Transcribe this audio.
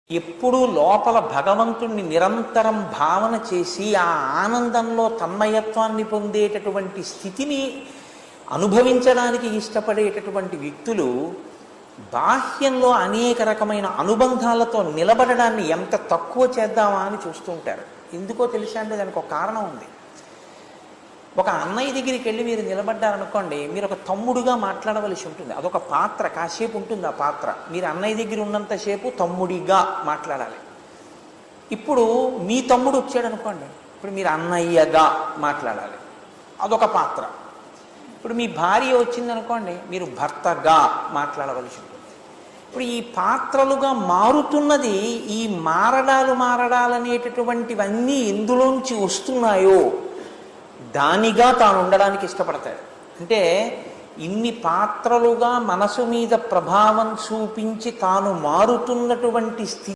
ఎప్పుడూ లోపల భగవంతుణ్ణి నిరంతరం భావన చేసి ఆ ఆనందంలో తన్మయత్వాన్ని పొందేటటువంటి స్థితిని అనుభవించడానికి ఇష్టపడేటటువంటి వ్యక్తులు బాహ్యంలో అనేక రకమైన అనుబంధాలతో నిలబడడాన్ని ఎంత తక్కువ చేద్దామా అని చూస్తూ ఉంటారు. ఎందుకో తెలుసా అంటే దానికి ఒక కారణం ఉంది. ఒక అన్నయ్య దగ్గరికి వెళ్ళి మీరు నిలబడ్డారనుకోండి, మీరు ఒక తమ్ముడుగా మాట్లాడవలసి ఉంటుంది. అదొక పాత్ర, కాసేపు ఉంటుంది ఆ పాత్ర. మీరు అన్నయ్య దగ్గర ఉన్నంతసేపు తమ్ముడిగా మాట్లాడాలి. ఇప్పుడు మీ తమ్ముడు వచ్చాడు అనుకోండి, ఇప్పుడు మీరు అన్నయ్యగా మాట్లాడాలి, అదొక పాత్ర. ఇప్పుడు మీ భార్య వచ్చిందనుకోండి, మీరు భర్తగా మాట్లాడవలసి ఉంటుంది. ఇప్పుడు ఈ పాత్రలుగా మారుతున్నది, ఈ మారడాలనేటటువంటివన్నీ ఎందులోంచి వస్తున్నాయో దానిగా తాను ఉండడానికి ఇష్టపడతాడు. అంటే ఇన్ని పాత్రలుగా మనసు మీద ప్రభావం చూపించి తాను మారుతున్నటువంటి స్థితి